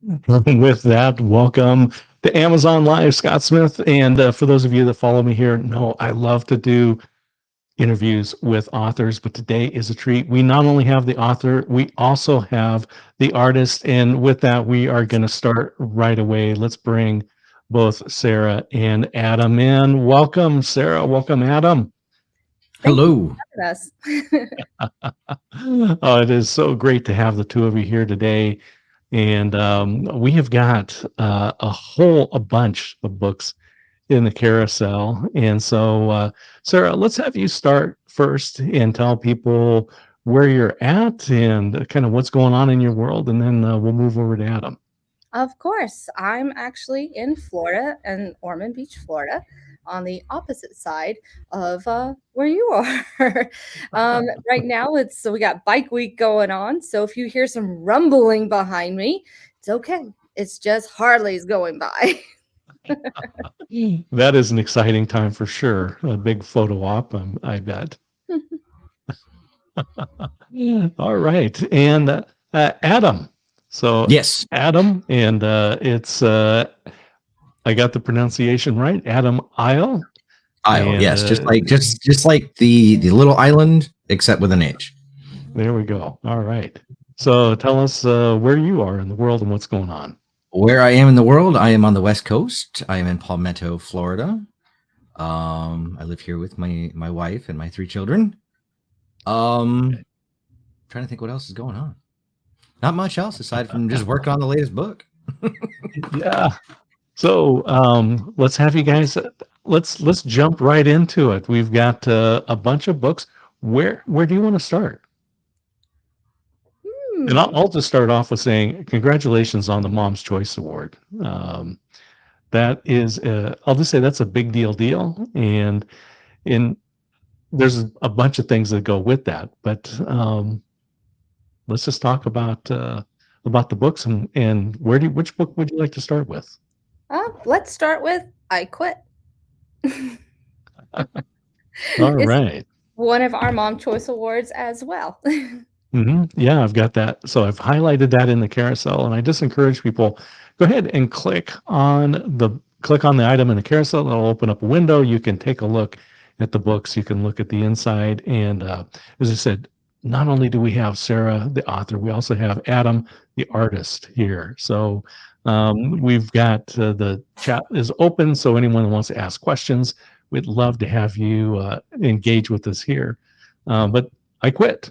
With that, welcome to Amazon Live, Scott Smith. And for those of you that follow me here, know I love to do interviews with authors, but today is a treat. We not only have the author, we also have the artist. And with that, we are going to start right away. Let's bring both Sarah and Adam in. Welcome, Sarah. Welcome, Adam. Thank you Hello. for having us. Oh, it is so great to have the two of you here today. And we have got a bunch of books in the carousel. And so, Sarah, let's have you start first and tell people where you're at and kind of what's going on in your world. And then we'll move over to Adam. Of course, I'm actually in Florida and Ormond Beach, Florida, on the opposite side of where you are. Right now, it's so we got Bike Week going on. So if you hear some rumbling behind me, it's okay. It's just Harley's going by. That is an exciting time for sure. A big photo op, I bet. All right. And Adam. So, Yes. Adam, and I got the pronunciation right. Adam Isle. Isle. And Yes. Just like the little island, except with an H. there we go. All right. So tell us where you are in the world and what's going on. Where I am in the world, I am on the West Coast. I am in Palmetto, Florida. I live here with my wife and my 3 children. Trying to think what else is going on. Not much else aside from just working on the latest book. Yeah. So let's have you guys. Let's jump right into it. We've got a bunch of books. Where do you want to start? And I'll just start off with saying congratulations on the Mom's Choice Award. That is, I'll just say that's a big deal, and in there's a bunch of things that go with that. But let's just talk about the books and which book would you like to start with? Let's start with I Quit. All It's right. one of our Mom Choice Awards as well. Yeah, I've got that. So I've highlighted that in the carousel, and I just encourage people go ahead and click on the item in the carousel. It'll open up a window. You can take a look at the books. You can look at the inside, and as I said, not only do we have Sarah, the author, we also have Adam, the artist, here. So we've got the chat is open, so anyone who wants to ask questions, we'd love to have you engage with us here. But I quit.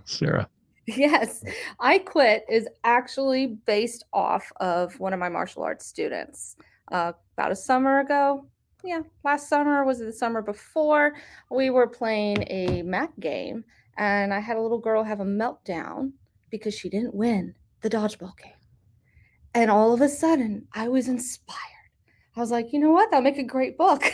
Sarah. Yes, I Quit is actually based off of one of my martial arts students. About a summer ago, yeah, last summer, was it the summer before? We were playing a mat game, and I had a little girl have a meltdown because she didn't win the dodgeball game. And all of a sudden, I was inspired. I was like, you know what? That'll make a great book.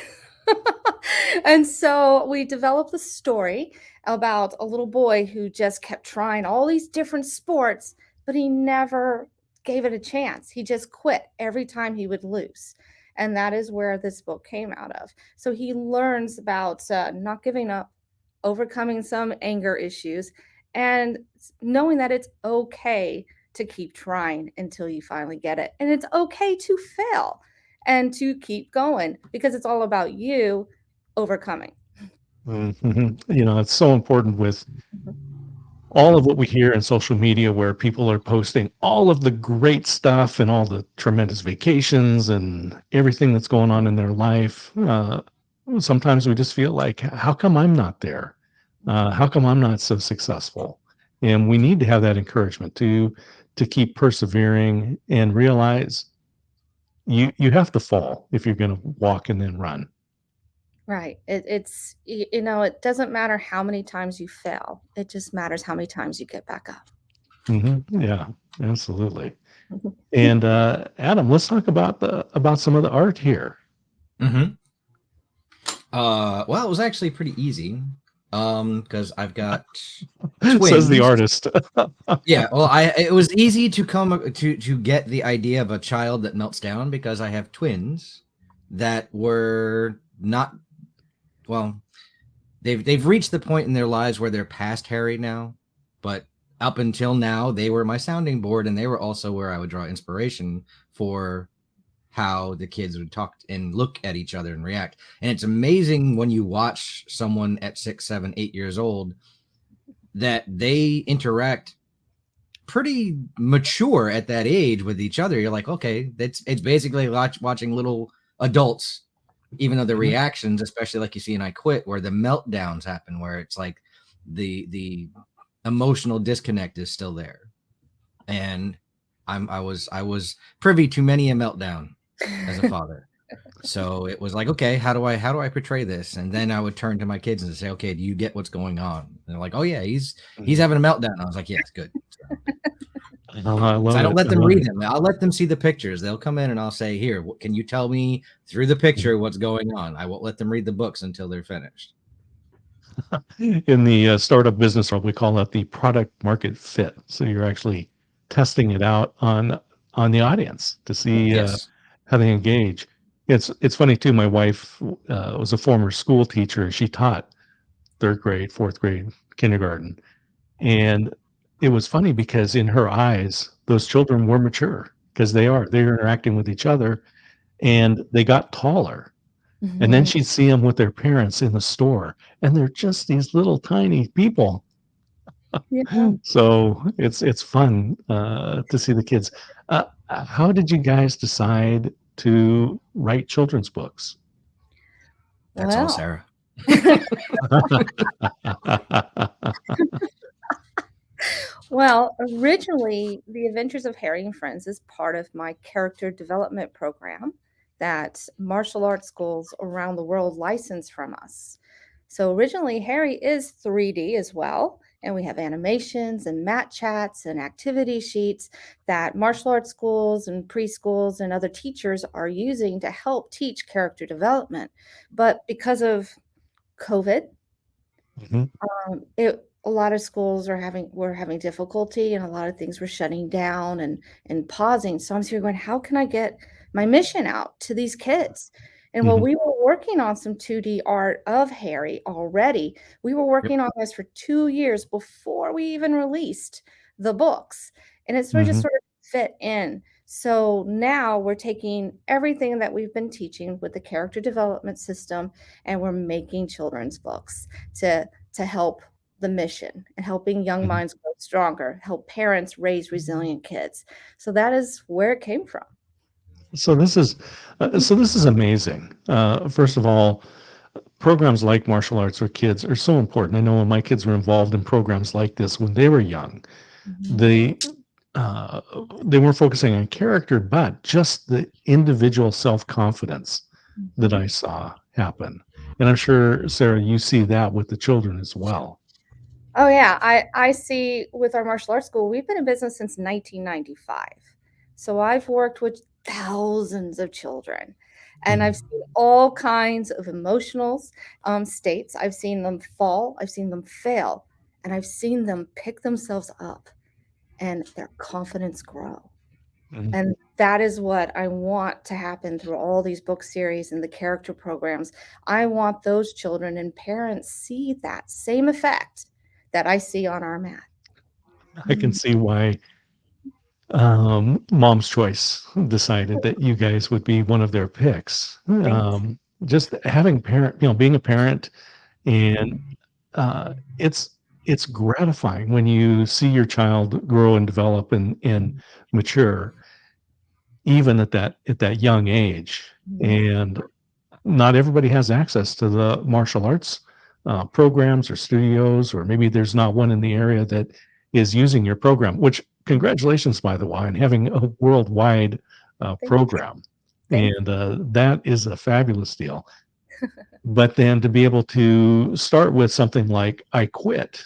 And so we developed the story about a little boy who just kept trying all these different sports, but he never gave it a chance. He just quit every time he would lose. And that is where this book came out of. So he learns about not giving up, overcoming some anger issues, and knowing that it's okay to keep trying until you finally get it. And it's okay to fail and to keep going because it's all about you overcoming. It's so important with all of what we hear in social media where people are posting all of the great stuff and all the tremendous vacations and everything that's going on in their life. Sometimes we just feel like, how come I'm not there? How come I'm not so successful? And we need to have that encouragement to keep persevering and realize you have to fall if you're going to walk and then run. Right. It doesn't matter how many times you fail. It just matters how many times you get back up. Yeah, absolutely. And Adam, let's talk about some of the art here. Mm-hmm. Well, it was actually pretty easy. Because I've got twins. Says the artist. Yeah, well, it was easy to come to get the idea of a child that melts down because I have twins that were not well. They've reached the point in their lives where they're past Harry now, but up until now, they were my sounding board, and they were also where I would draw inspiration for how the kids would talk and look at each other and react. And it's amazing when you watch someone at 6, 7, 8 years old that they interact pretty mature at that age with each other. You're like, okay, it's basically watching little adults, even though the Mhm. reactions, especially like you see in I Quit, where the meltdowns happen, where it's like the emotional disconnect is still there. And I was privy to many a meltdown as a father. So it was like, okay, how do I portray this? And then I would turn to my kids and say, okay, do you get what's going on? And they're like, oh yeah, he's having a meltdown. I was like, yes, good. Oh, I So I love don't it. let I them love read it. them. I'll let them see the pictures. They'll come in and I'll say, here, can you tell me through the picture what's going on? I won't let them read the books until they're finished. In the startup business world, we call that the product market fit. So you're actually testing it out on the audience to see Yes. how they engage. It's funny too. My wife was a former school teacher. She taught third grade, fourth grade, kindergarten, and it was funny because in her eyes, those children were mature because they're interacting with each other, and they got taller. And then Mhm. she'd see them with their parents in the store, and they're just these little tiny people. Yeah. So it's fun to see the kids. How did you guys decide to write children's books? That's all, Well, Sarah. well, originally, The Adventures of Harry and Friends is part of my character development program that martial arts schools around the world license from us. So originally, Harry is 3D as well. And we have animations and mat chats and activity sheets that martial arts schools and preschools and other teachers are using to help teach character development. But because of COVID, Mhm, it a lot of schools were having difficulty and a lot of things were shutting down and pausing. So I'm sitting here going, how can I get my mission out to these kids? And while mhm, we were working on some 2D art of Harry already, we were Yep. working on this for 2 years before we even released the books. And it mhm. sort of fit in. So now we're taking everything that we've been teaching with the character development system and we're making children's books to help the mission and helping young Mhm. minds grow stronger, help parents raise resilient kids. So that is where it came from. So this is amazing. First of all, programs like martial arts for kids are so important. I know when my kids were involved in programs like this when they were young, Mhm. they uh, they weren't focusing on character, but just the individual self confidence that Mhm. I saw happen. And I'm sure, Sarah, you see that with the children as well. Oh yeah, I see with our martial arts school, we've been in business since 1995. So I've worked with thousands of children and Mhm, I've seen all kinds of emotional states. I've seen them fall, I've seen them fail, and I've seen them pick themselves up and their confidence grow. mhm, And that is what I want to happen through all these book series and the character programs. I want those children and parents see that same effect that I see on our mat. I can Mhm. see why Mom's Choice decided that you guys would be one of their picks. Thanks. Just having being a parent, and it's gratifying when you see your child grow and develop and mature, even at that young age. Mhm. And not everybody has access to the martial arts programs or studios, or maybe there's not one in the area that is using your program. Which congratulations, by the way, on having a worldwide Thanks. program, Thanks. and that is a fabulous deal. But then to be able to start with something like I Quit,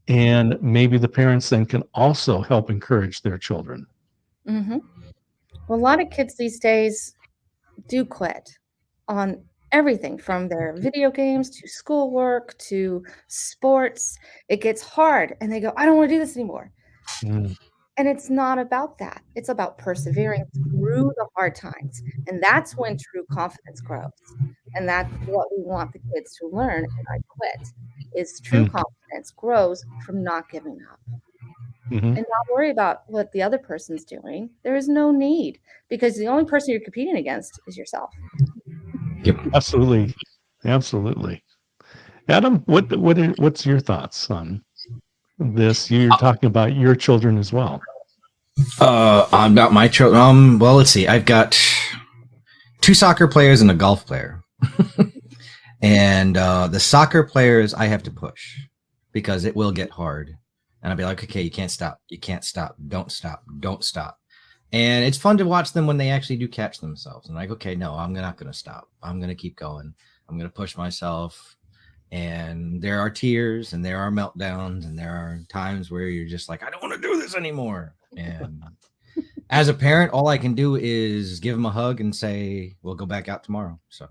and maybe the parents then can also help encourage their children. Mhm. Well, a lot of kids these days do quit on everything from their video games to schoolwork to sports. It gets hard and they go, I don't want to do this anymore. Mm, And it's not about that. It's about persevering through the hard times. And that's when true confidence grows. And that's what we want the kids to learn. And I quit is true mm. confidence grows from not giving up. Mhm. and not worry about what the other person's doing. There is no need because the only person you're competing against is yourself. Yep. Absolutely. Absolutely. Adam, what's your thoughts on this? You're talking about your children as well. About my children. Well, let's see. I've got 2 soccer players and a golf player. And the soccer players I have to push because it will get hard. And I'll be like, okay, you can't stop. You can't stop. Don't stop. Don't stop. And it's fun to watch them when they actually do catch themselves. And like, okay, no, I'm not going to stop. I'm going to keep going. I'm going to push myself. And there are tears and there are meltdowns and there are times where you're just like, I don't want to do this anymore. And as a parent, all I can do is give them a hug and say, we'll go back out tomorrow. So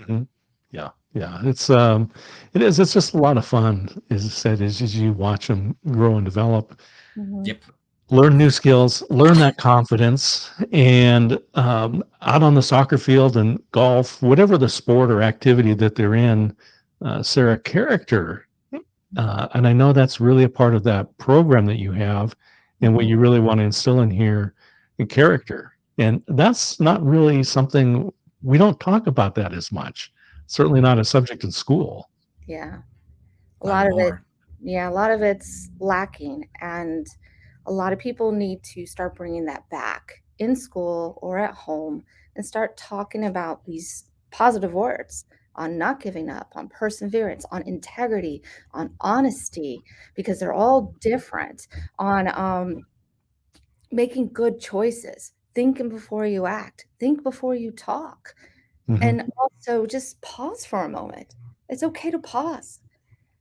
Hmm. Yeah, yeah. It's just a lot of fun. As I said, as you watch them grow and develop, Mhm. yep. learn new skills, learn that confidence, and out on the soccer field and golf, whatever the sport or activity that they're in, Sarah, character. And I know that's really a part of that program that you have, and what you really want to instill in here, in character. And that's not really something we don't talk about that as much. Certainly not a subject in school. Yeah. A Not lot of it, anymore. yeah, a lot of it's lacking. And a lot of people need to start bringing that back in school or at home and start talking about these positive words on not giving up, on perseverance, on integrity, on honesty, because they're all different, on making good choices, thinking before you act, think before you talk, Hmm. and also just pause for a moment. It's okay to pause.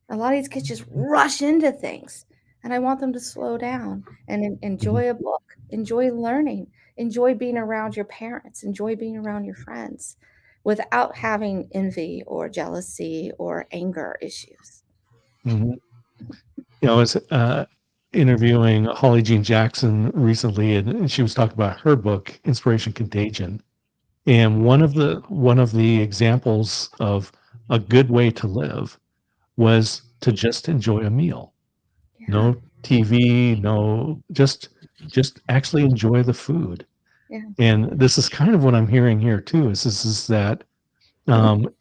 A lot of these kids just rush into things, and I want them to slow down and Hmm. enjoy a book, enjoy learning, enjoy being around your parents, enjoy being around your friends without having envy or jealousy or anger issues. Hmm. I was interviewing Holly Jean Jackson recently, and she was talking about her book, Inspiration Contagion. And one of the examples of a good way to live was to just enjoy a meal. Yeah, No TV, no, just actually enjoy the food. yeah, And this is kind of what I'm hearing here too, is that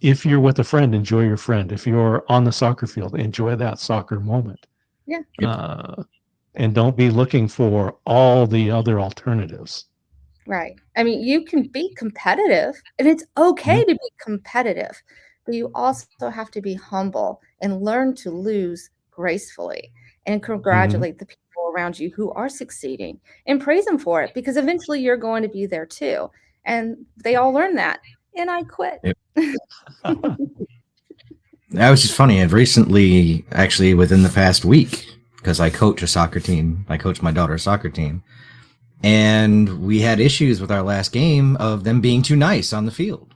if you're with a friend, enjoy your friend. If you're on the soccer field, enjoy that soccer moment. yeah. Yep. Uh, and don't be looking for all the other alternatives. Right. I mean, you can be competitive, and it's okay Mhm. to be competitive, but you also have to be humble and learn to lose gracefully and Mhm. congratulate the people around you who are succeeding and praise them for it because eventually you're going to be there too. And they all learn that. And I quit. Yep. That was just funny. I've recently, actually, within the past week, because I coach a soccer team, I coach my daughter's soccer team, and we had issues with our last game of them being too nice on the field.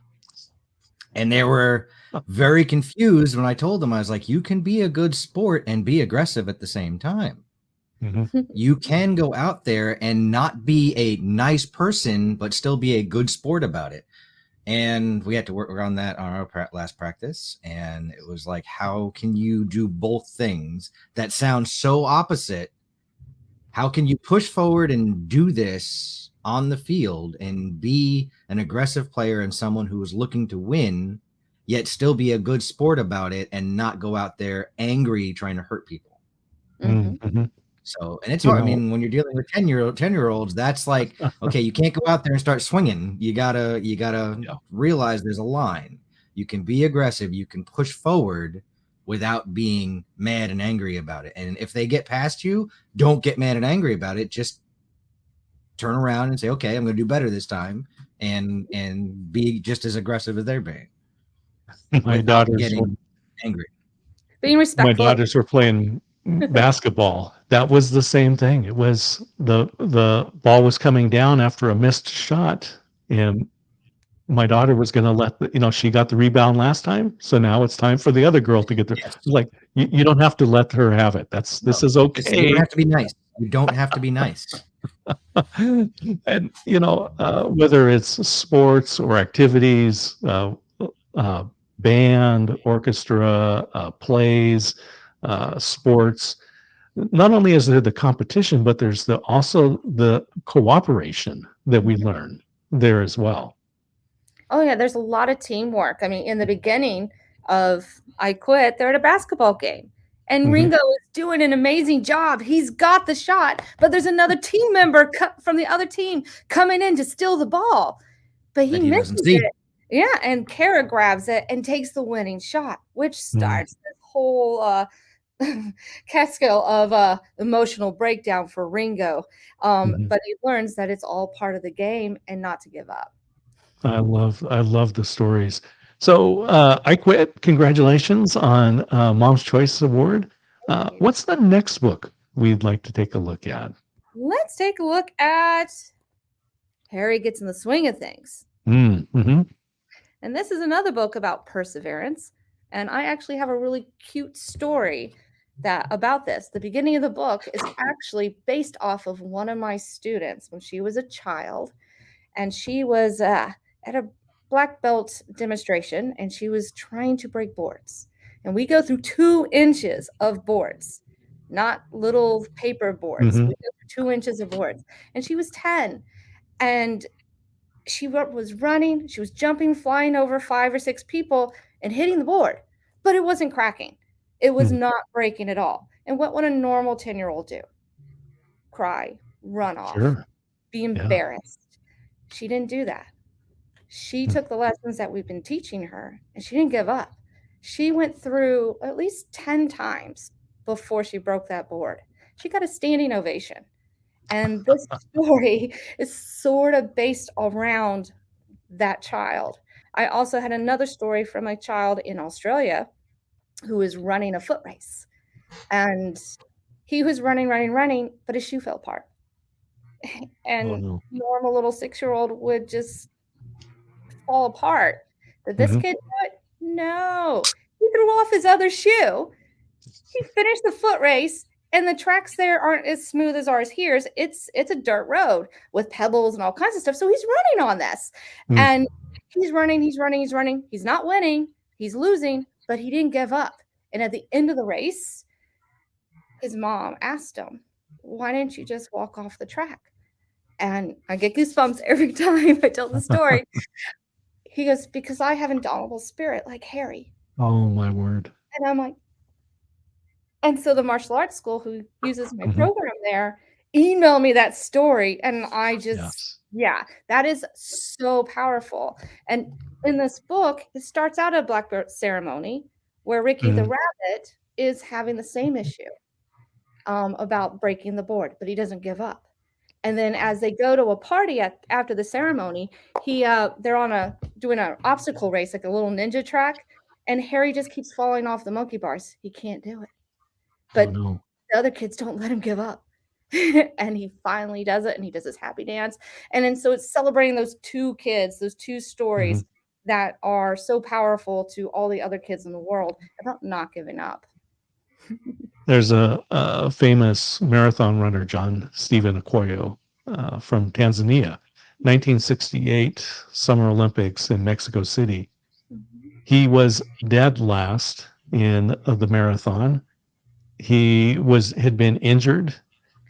And they were very confused when I told them, I was like, you can be a good sport and be aggressive at the same time. Mhm. You can go out there and not be a nice person, but still be a good sport about it. And we had to work on that on our last practice. And it was like, how can you do both things that sound so opposite? How can you push forward and do this on the field and be an aggressive player and someone who is looking to win, yet still be a good sport about it and not go out there angry trying to hurt people? Hmm. Mhm. So, and it's You hard. I know, mean, when you're dealing with 10-year olds, that's like, okay, you can't go out there and start swinging. You gotta yeah. realize there's a line. You can be aggressive. You can push forward without being mad and angry about it. And if they get past you, don't get mad and angry about it. Just turn around and say, okay, I'm going to do better this time, and be just as aggressive as they're being My without daughters getting angry. Being my respectful. daughters were playing basketball. That was the same thing. It was the ball was coming down after a missed shot, and my daughter was going to she got the rebound last time, so now it's time for the other girl to get the. Yes. Like, you don't have to let her have it. This No. is You don't okay. have to be nice. You don't have to be nice. And whether it's sports or activities, uh, band, orchestra, plays, sports, not only is there the competition, but there's also the cooperation that we Mhm. learn there as well. Oh yeah, there's a lot of teamwork. I mean, in the beginning of I Quit, they're at a basketball game. And Mhm, Ringo is doing an amazing job. He's got the shot, but there's another team member from the other team coming in to steal the ball. But he That he doesn't misses see. it. Yeah, and Kara grabs it and takes the winning shot, which mm, starts this whole cascade of emotional breakdown for Ringo. mhm. But he learns that it's all part of the game and not to give up. I love the stories. So, I Quit, congratulations on, Mom's Choice Award. Thank you. What's the next book we'd like to take a look at? Let's take a look at Harry Gets in the Swing of Things. Mhm. And this is another book about perseverance. And I actually have a really cute story that about this. The beginning of the book is actually based off of one of my students when she was a child, and she was at a black belt demonstration, and she was trying to break boards. And we go through 2 inches of boards, not little paper boards. We Mhm. go through 2 inches of boards, and she was 10, and was running, she was jumping, flying over 5 or 6 people and hitting the board, but it wasn't cracking. It was Mm. not breaking at all. And what would a normal 10-year-old do? Cry, run off, Sure. be Yeah. embarrassed. She didn't do that. She Mm. took the lessons that we've been teaching her and she didn't give up. She went through at least 10 times before she broke that board. She got a standing ovation. And this story is sort of based around that child. I also had another story from a child in Australia who was running a foot race. And he was running, running, running, but his shoe fell apart. Oh, And no. normal little 6-year-old would just fall apart. Did this Mhm. kid do it? No. He threw off his other shoe. He finished the foot race, and the tracks there aren't as smooth as ours here. It's a dirt road with pebbles and all kinds of stuff. So he's running on this. Mm. And he's running, he's running, he's running. He's not winning, he's losing, but he didn't give up. And at the end of the race, his mom asked him, "Why didn't you just walk off the track?" And I get goosebumps every time I tell the story. He goes, "Because I have indomitable spirit like Harry." Oh, my word. And I'm like, and so the martial arts school who uses my Mhm. program there emailed me that story, and I just Yes. yeah, that is so powerful. And in this book, it starts out at a black belt ceremony where Ricky the Mhm. rabbit is having the same issue, about breaking the board, but he doesn't give up. And then as they go to a party after the ceremony, they're on a doing an obstacle race, like a little ninja track, and Harry just keeps falling off the monkey bars. He can't do it. Oh, But no. the other kids don't let him give up. And he finally does it, and he does his happy dance. And then so it's celebrating those 2 kids, those 2 Mhm. stories that are so powerful to all the other kids in the world about not giving up. There's a famous marathon runner, John Stephen Okoye, from Tanzania, 1968 Summer Olympics in Mexico City. Mhm. He was dead last in the marathon. He had been injured,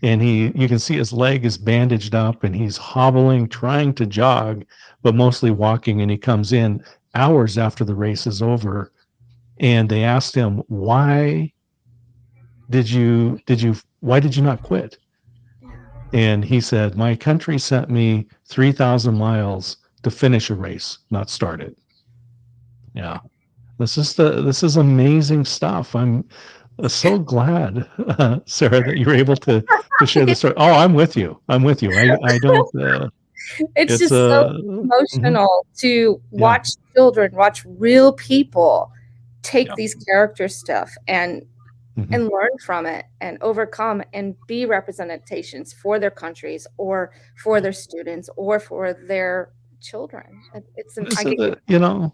and you can see his leg is bandaged up, and he's hobbling, trying to jog, but mostly walking. And he comes in hours after the race is over, and they asked him, why did you not quit? Yeah. And he said, my country sent me 3,000 miles to finish a race, not start it. Yeah. This is amazing stuff. I'm so glad, Sarah, that you're able to share the story. Oh, I'm with you. I'm with you. I don't. It's It's just so mhm, emotional to yeah, watch children, watch real people take yeah, these character stuff mhm. and learn from it and overcome and be representations for their countries or for their students or for their children. It's an I This is get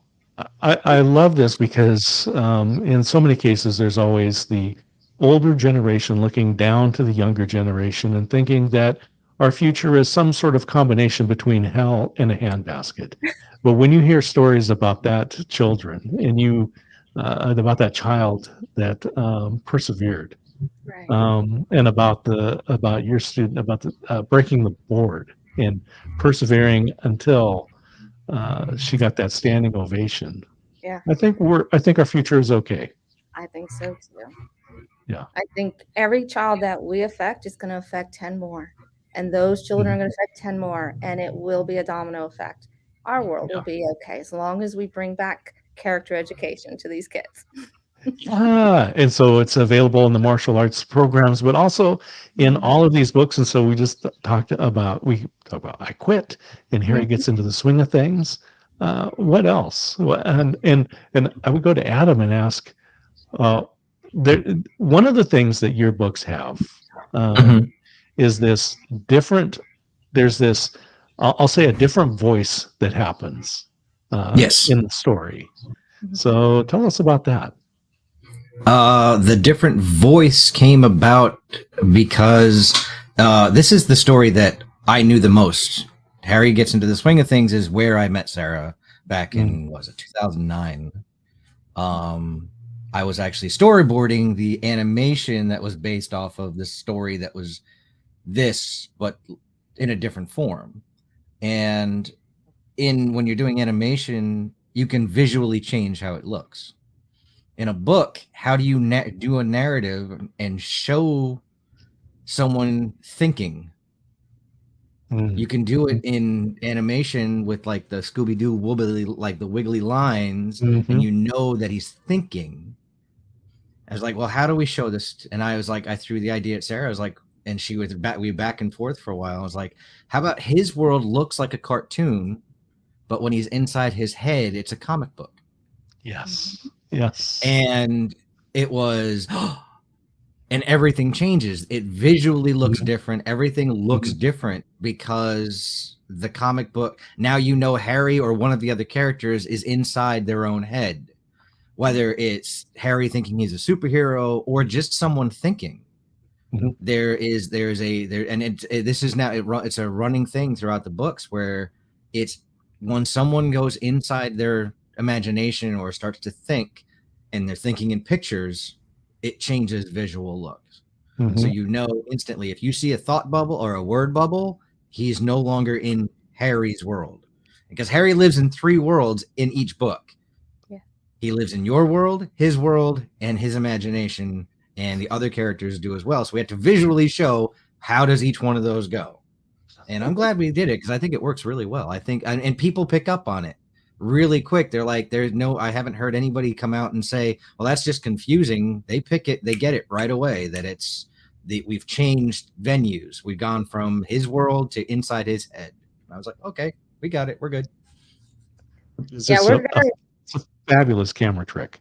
I love this because in so many cases there's always the older generation looking down to the younger generation and thinking that our future is some sort of combination between hell and a handbasket. But when you hear stories about that children and about that child that persevered, Right. And about your student, about the breaking the board and persevering until she got that standing ovation. Yeah, I think our future is okay. I think so too. Yeah. I think every child that we affect is going to affect 10 more. And those children are Mhm. going to affect 10 more. And it will be a domino effect. Our world will Yeah. be okay as long as we bring back character education to these kids. Yeah, and so it's available in the martial arts programs, but also in all of these books. And so we talked about I Quit, and Harry Mhm. gets into the swing of things. What else? And I would go to Adam and ask, uh, there, one of the things that your books have Mhm. is this different. There's this, I'll say, a different voice that happens Yes. in the story. So tell us about that. The different voice came about because this is the story that I knew the most. Harry gets into the swing of things is where I met Sarah back Mm, in, what was it, 2009. Um, I was actually storyboarding the animation that was based off of the story that was this, but in a different form. And in when you're doing animation, you can visually change how it looks. In a book, how do you do a narrative and show someone thinking? You mm, can do it in animation with like the Scooby Doo wobbly, like the wiggly lines, and mhm. you know that he's thinking. I was like, well, how do we show this? And I was like, I threw the idea at Sarah. I was like, and she was back. We were back and forth for a while. I was like, how about his world looks like a cartoon, but when he's inside his head, it's a comic book. Yes. Yes. And it was, and everything changes. It visually looks Mhm, different. Everything looks mhm, different because the comic book, now you know Harry or one of the other characters is inside their own head, whether it's Harry thinking he's a superhero or just someone thinking. mhm, There's a there, and this is now it's a running thing throughout the books where it's when someone goes inside their imagination or starts to think and they're thinking in pictures, it changes visual looks. So mhm. you know instantly if you see a thought bubble or a word bubble, he's no longer in Harry's world, because Harry lives in 3 worlds in each book. Yeah. He lives in your world, and his imagination, and the other characters do as well. So we have to visually show how does each one of those go. And I'm glad we did it because I think it works really well. I think, and people pick up on it really quick. They're like, there's no, I haven't heard anybody come out and say, well, that's just confusing. They pick it, they get it right away that we've changed venues. We've gone from his world to inside his head. And I was like, okay, we got it. We're good. It's Yeah, just it's a fabulous camera trick.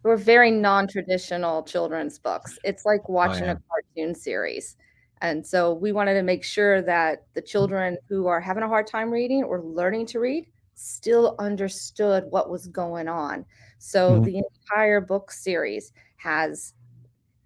we're very non-traditional children's books. It's like Oh, watching yeah. a cartoon series. And so we wanted to make sure that the children who are having a hard time reading or learning to read still understood what was going on. So Mhm, the entire book series has,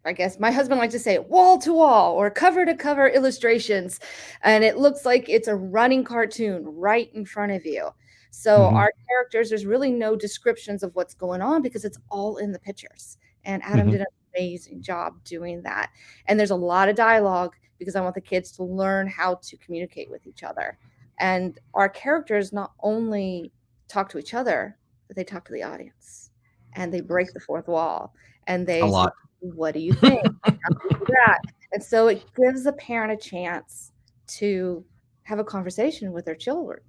I guess my husband likes to say, wall to wall or cover to cover illustrations. And it looks like it's a running cartoon right in front of you. So mhm, our characters, there's really no descriptions of what's going on because it's all in the pictures. And Adam mhm. did an amazing job doing that. And there's a lot of dialogue because I want the kids to learn how to communicate with each other. And our characters not only talk to each other, but they talk to the audience and they break the fourth wall and A they say, lot. what do you think? How do you do that? And so it gives the parent a chance to have a conversation with their children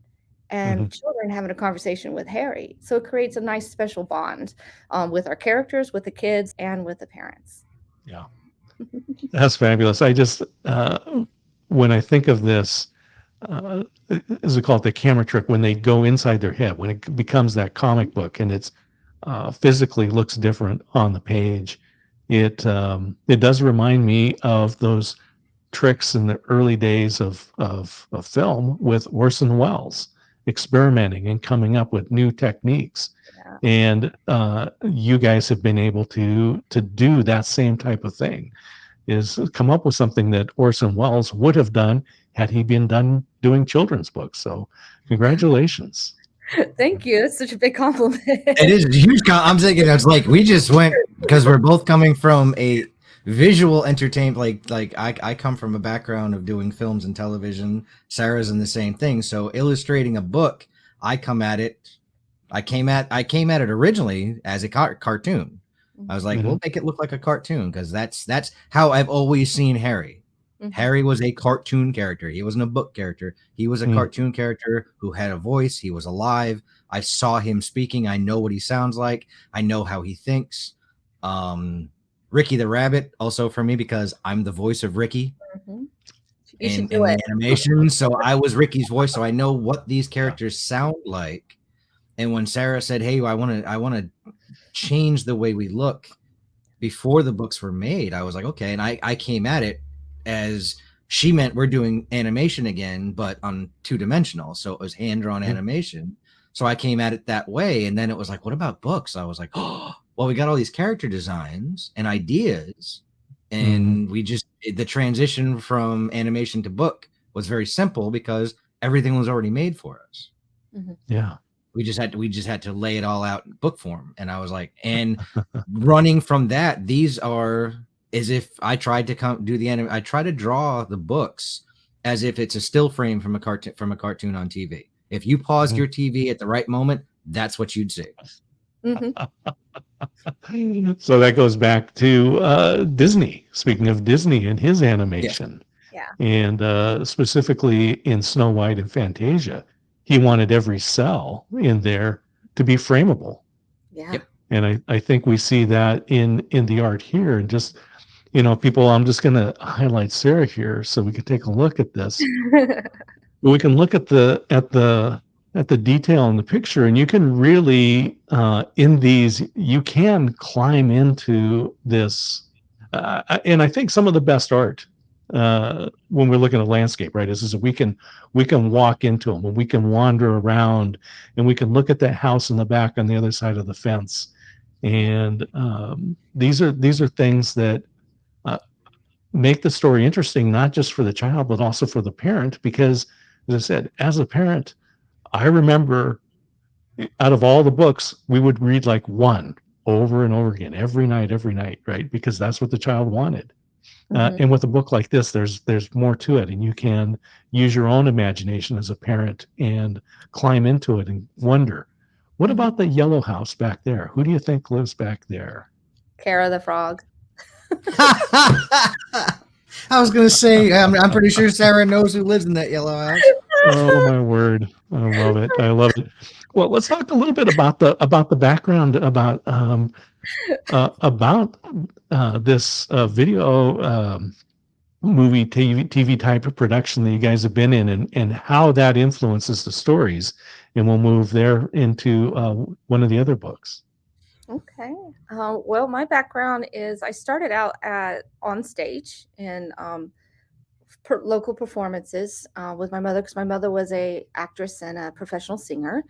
and Mhm. children having a conversation with Harry. So it creates a nice special bond with our characters, with the kids, and with the parents. Yeah, that's fabulous. I just when I think of this, uh, as we call it, the camera trick, when they go inside their head, when it becomes that comic book and it's physically looks different on the page, it does remind me of those tricks in the early days of film with Orson Welles experimenting and coming up with new techniques. Yeah. And you guys have been able to do that same type of thing, is come up with something that Orson Welles would have done had he been done doing children's books. So congratulations. Thank you. That's such a big compliment. It is a huge. I'm thinking it's like we just went because we're both coming from a visual entertainment. I come from a background of doing films and television. Sarah's in the same thing. So illustrating a book, I come at it. I came at it originally as a cartoon. I was like, Mhm. we'll make it look like a cartoon because that's how I've always seen Harry. Mhm. Harry was a cartoon character. He wasn't a book character. He was a Mm. cartoon character who had a voice. He was alive. I saw him speaking. I know what he sounds like. I know how he thinks. Um, Ricky the Rabbit also for me because I'm the voice of Ricky Mhm. You should do in the it. animation. So I was Ricky's voice. So I know what these characters sound like. And when Sarah said, "Hey, I want to change the way we look," before the books were made, I was like, okay. And I came at it as she meant we're doing animation again, but on 2-dimensional. So it was hand drawn Mhm. animation. So I came at it that way. And then it was like, what about books? I was like, oh, well, we got all these character designs and ideas. Mhm. And the transition from animation to book was very simple because everything was already made for us. Mhm. Yeah. We just had to lay it all out in book form. And I was like, and running from that, these are as if I tried to do the anime. I try to draw the books as if it's a still frame from a cartoon on TV. If you paused Mhm. your TV at the right moment, that's what you'd see. Mhm. So that goes back to Disney. Speaking of Disney and his Yes. animation, Yeah. and specifically in Snow White and Fantasia, he wanted every cell in there to be frameable. Yeah. Yep. And I think we see that in the art here. And just, people, I'm just going to highlight Sarah here so we can take a look at this. We can look at the detail in the picture, and you can really in these you can climb into this. And I think some of the best art when we're looking at landscape, right, is we can walk into them and we can wander around and we can look at that house in the back on the other side of the fence. And these are things that uh, make the story interesting, not just for the child, but also for the parent. Because, as I said, as a parent, I remember out of all the books, we would read like one over and over again, every night, right? Because that's what the child wanted. Mhm. And with a book like this, there's more to it, and you can use your own imagination as a parent and climb into it and wonder, what Mhm. about the yellow house back there? Who do you think lives back there? Kara the frog. I was gonna say, I'm pretty sure Sarah knows who lives in that yellow house. Oh my word. I love it. I love it. Well, let's talk a little bit about the background about this video movie TV type of production that you guys have been in, and how that influences the stories. And we'll move there into one of the other books. Okay. Well, my background is I started out at on stage in local performances with my mother because my mother was a actress and a professional singer,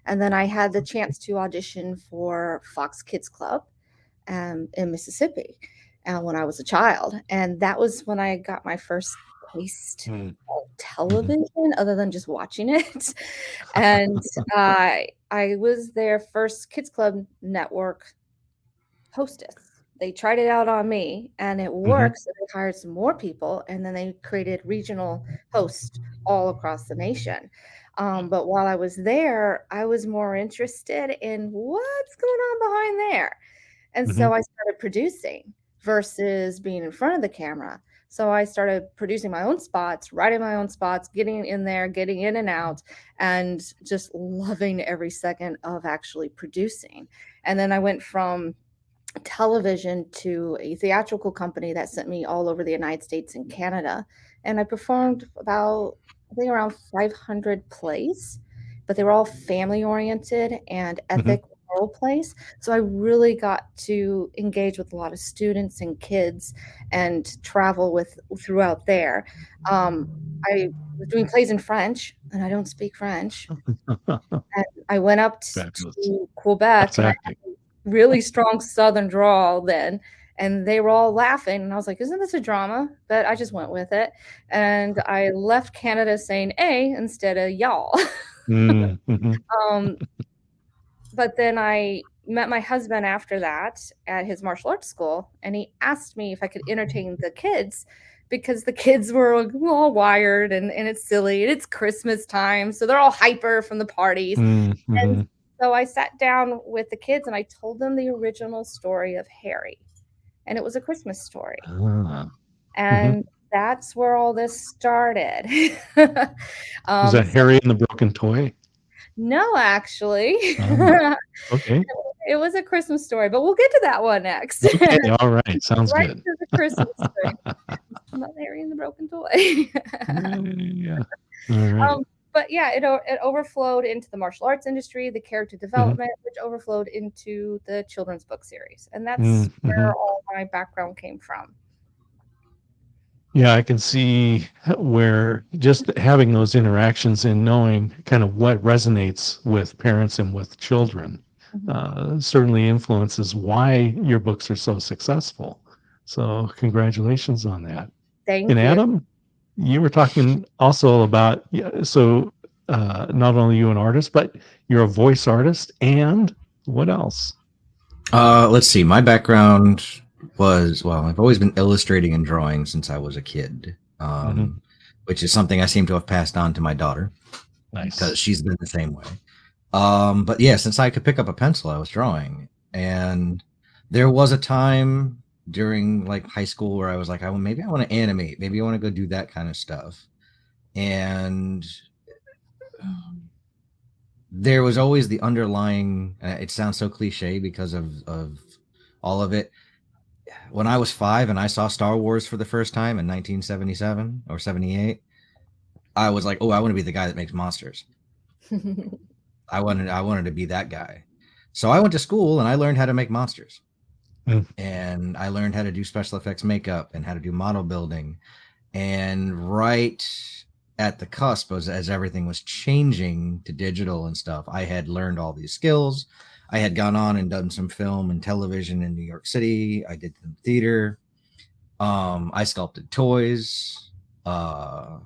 and then I had the chance to audition for Fox Kids Club in Mississippi when I was a child, and that was when I got my first taste Mm. of Mhm. television, other than just watching it. And I was their first Kids Club network hostess. They tried it out on me and it Mhm. worked. So they hired some more people and then they created regional hosts all across the nation. But while I was there, I was more interested in what's going on behind there. And so Mhm. I started producing versus being in front of the camera. So I started producing my own spots, writing my own spots, getting in there, getting in and out, and just loving every second of actually producing. And then I went from television to a theatrical company that sent me all over the United States and Canada. And I performed about, I think, around 500 plays, but they were all family oriented and Mhm. epic role plays. So I really got to engage with a lot of students and kids and travel with throughout there. Um, I was doing plays in French, and I don't speak French. And I went up Fabulous. to Quebec, That's and I acting. really strong Southern drawl then, and they were all laughing, and I was like, "Isn't this a drama?" But I just went with it, and I left Canada saying "a" instead of "y'all." Mm. Mhm. Um, but then I met my husband after that at his martial arts school, and he asked me if I could entertain the kids because the kids were all wired and it's silly and it's Christmas time, so they're all hyper from the parties. And Mm-hmm. so I sat down with the kids and I told them the original story of Harry, and it was a Christmas story. Ah. And that's where all this started. Was that So Harry and the Broken Toy? no, actually. Oh, okay. It was a Christmas story, but we'll get to that one next. Okay. All right. Sounds Right good. to the Christmas tree. About Harry and the Broken Toy. Yeah. All right. But yeah, it overflowed into the martial arts industry, the character development, which overflowed into the children's book series. And that's where all my background came from. Yeah, I can see where just having those interactions and knowing kind of what resonates with parents and with children certainly influences why your books are so successful. So congratulations on that. Thank And you. Adam, you were talking also about, not only you an artist, but you're a voice artist, and what else? Let's see. My background was, well, I've always been illustrating and drawing since I was a kid, which is something I seem to have passed on to my daughter. Nice. Because she's been the same way. But yeah, since I could pick up a pencil, I was drawing. And there was a time during like high school where I was like, maybe I want to animate. Maybe I want to go do that kind of stuff. And there was always the underlying, it sounds so cliche because of all of it. When I was 5 and I saw Star Wars for the first time in 1977 or 78, I was like, oh, I want to be the guy that makes monsters. I wanted to be that guy. So I went to school and I learned how to make monsters. And I learned how to do special effects makeup and how to do model building. And right at the cusp, as everything was changing to digital and stuff, I had learned all these skills. I had gone on and done some film and television in New York City. I did some theater. I sculpted toys and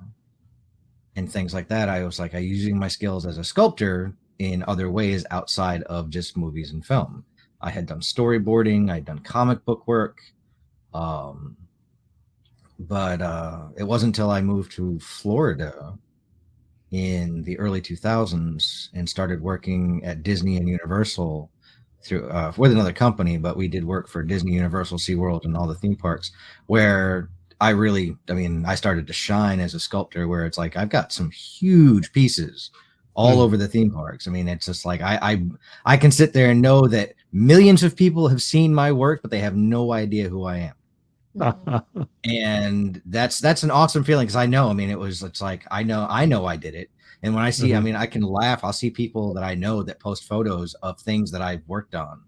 things like that. I was like, using my skills as a sculptor in other ways outside of just movies and film. I had done storyboarding. I'd done comic book work. But it wasn't until I moved to Florida in the early 2000s and started working at Disney and Universal through with another company, but we did work for Disney, Universal, SeaWorld, and all the theme parks, where I started to shine as a sculptor, where it's like I've got some huge pieces all over the theme parks. I mean, it's just like I can sit there and know that millions of people have seen my work, but they have no idea who I am. And that's an awesome feeling, because I know, it's like I know I did it. And when I see, I can laugh. I'll see people that I know that post photos of things that I've worked on,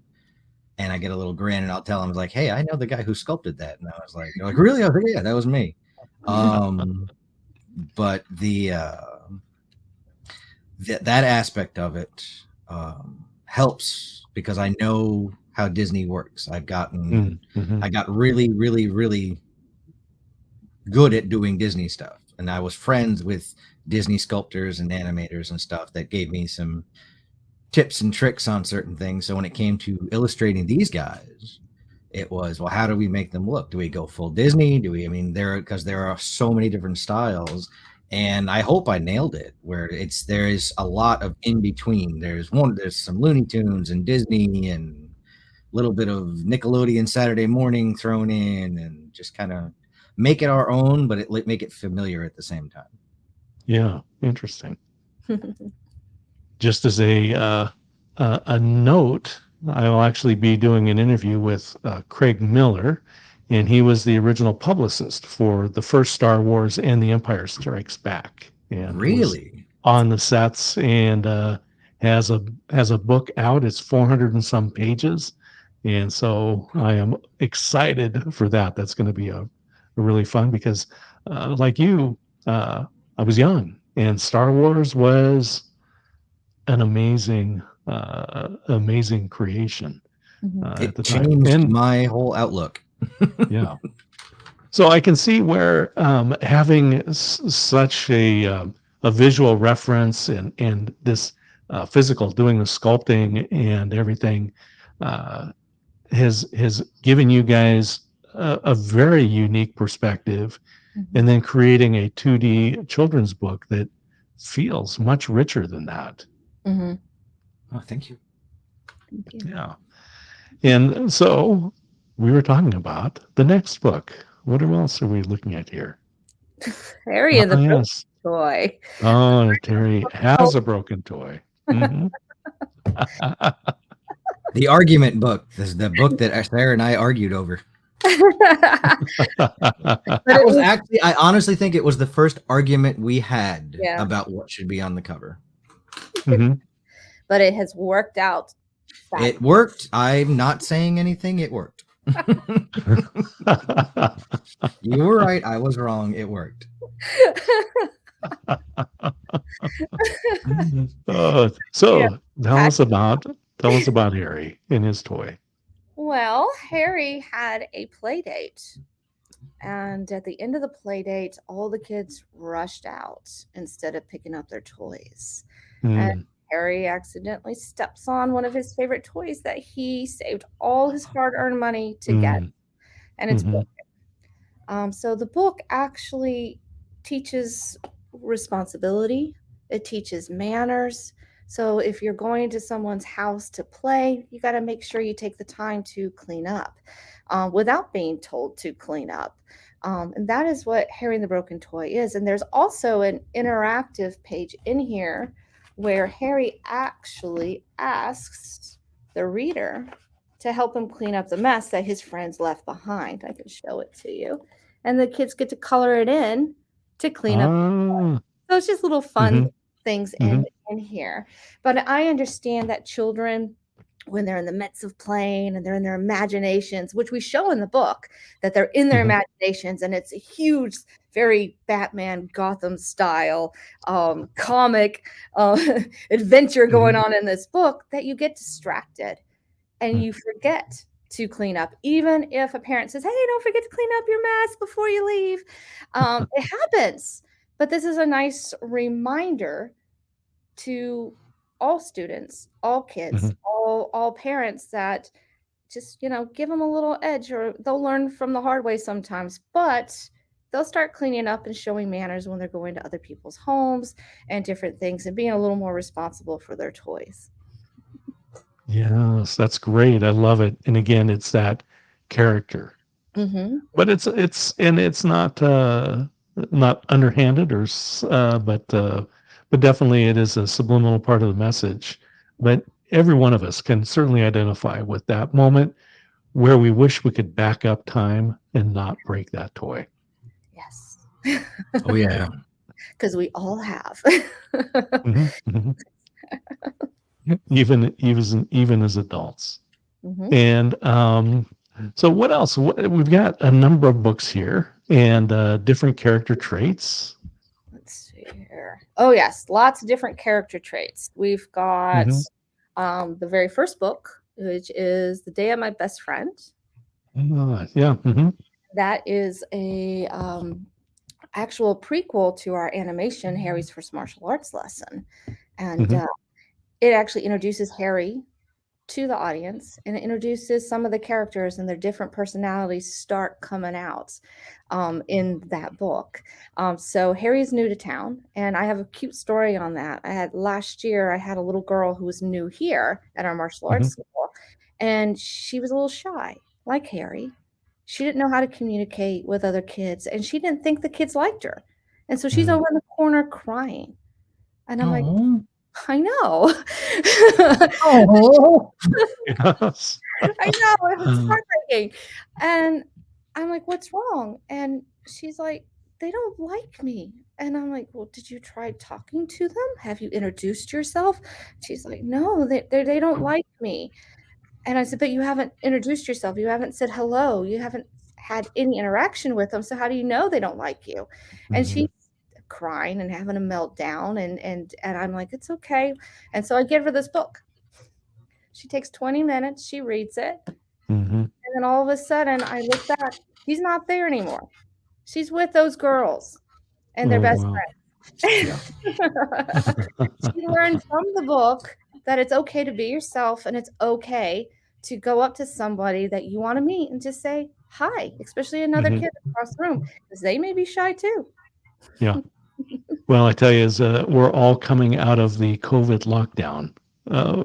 and I get a little grin, and I'll tell them, like, hey, I know the guy who sculpted that. And I was like, they're like, really? I was like, yeah, that was me. But that aspect of it helps, because I know how Disney works. I got really, really, really good at doing Disney stuff. And I was friends with Disney sculptors and animators and stuff that gave me some tips and tricks on certain things. So when it came to illustrating these guys, it was, well, how do we make them look? Do we go full Disney? Because there are so many different styles. And I hope I nailed it, where there is a lot of in between. There's some Looney Tunes and Disney and a little bit of Nickelodeon Saturday morning thrown in, and just kind of make it our own, but make it familiar at the same time. Yeah, interesting. Just as a note, I will actually be doing an interview with Craig Miller, and he was the original publicist for the first Star Wars and The Empire Strikes Back. And really on the sets, and has a book out. It's 400 and some pages, and so I am excited for that. That's going to be a really fun, because like you, I was young, and Star Wars was an amazing creation at the time. Changed my whole outlook. Yeah. So I can see where having such a visual reference and this physical, doing the sculpting and everything, uh, has given you guys a very unique perspective, and then creating a 2D children's book that feels much richer than that. Mm-hmm. Oh, thank you. Thank you. Yeah. And so we were talking about the next book. What else are we looking at here? Harry and the Broken Yes. Toy. Oh, Terry has a broken toy. Mhm. The argument book. This is the book that Sarah and I argued over. But That it was was, actually, I honestly think it was the first argument we had yeah, about what should be on the cover. Mhm. but it has worked out. It worked. I'm not saying anything. It worked. You were right. I was wrong. It worked. So Yeah. tell us about Harry and his toy. Well, Harry had a play date. And at the end of the play date, all the kids rushed out instead of picking up their toys. And Mm, Harry accidentally steps on one of his favorite toys that he saved all his hard earned money to get. mm, And it's mhm, so the book actually teaches responsibility, it teaches manners. So if you're going to someone's house to play, you got to make sure you take the time to clean up without being told to clean up. And that is what Harry and the Broken Toy is. And there's also an interactive page in here where Harry actually asks the reader to help him clean up the mess that his friends left behind. I can show it to you. And the kids get to color it in to clean up. ah, So it's just little fun mhm, things mhm, in here. But I understand that children, when they're in the midst of playing and they're in their imaginations, which we show in the book, that they're in their mhm, imaginations, and it's a huge, very Batman Gotham style comic adventure going mhm, on in this book, that you get distracted and you forget to clean up, even if a parent says, hey, don't forget to clean up your mess before you leave. It happens, but this is a nice reminder to all students, all kids, mhm. all parents, that just, give them a little edge, or they'll learn from the hard way sometimes, but they'll start cleaning up and showing manners when they're going to other people's homes and different things, and being a little more responsible for their toys. Yes, that's great. I love it. And again, it's that character. Mm-hmm. But it's not underhanded but definitely it is a subliminal part of the message. But every one of us can certainly identify with that moment where we wish we could back up time and not break that toy. Yes. Oh, yeah. Because we all have. Mhm, mhm. Even as adults. Mm-hmm. And so what else? We've got a number of books here and different character traits. Let's see here. Oh, yes. Lots of different character traits. We've got Mhm. the very first book, which is The Day of My Best Friend. Yeah. Mhm. That is a actual prequel to our animation, Harry's First Martial Arts Lesson. And Mhm. it actually introduces Harry to the audience, and it introduces some of the characters, and their different personalities start coming out in that book. So Harry's new to town, and I have a cute story on that. Last year I had a little girl who was new here at our martial arts Mhm. school, and she was a little shy, like Harry. She didn't know how to communicate with other kids, and she didn't think the kids liked her. And so she's Mm. over in the corner crying. And I'm like, Oh. I know. Oh. Yes. I know, it was heartbreaking. And I'm like, "What's wrong?" And she's like, "They don't like me." And I'm like, "Well, did you try talking to them? Have you introduced yourself?" She's like, "No, they don't like me." And I said, "But you haven't introduced yourself. You haven't said hello. You haven't had any interaction with them. So how do you know they don't like you?" And she's Mhm. crying and having a meltdown, and I'm like, "It's okay." And so I give her this book. She takes 20 minutes, she reads it, Mhm. and then all of a sudden, I look back. She's not there anymore. She's with those girls and their Oh, best wow. friends. Yeah. She learned from the book that it's okay to be yourself, and it's okay to go up to somebody that you want to meet and just say hi, especially another Mhm. kid across the room, because they may be shy too. Yeah. Well, I tell you, as we're all coming out of the COVID lockdown,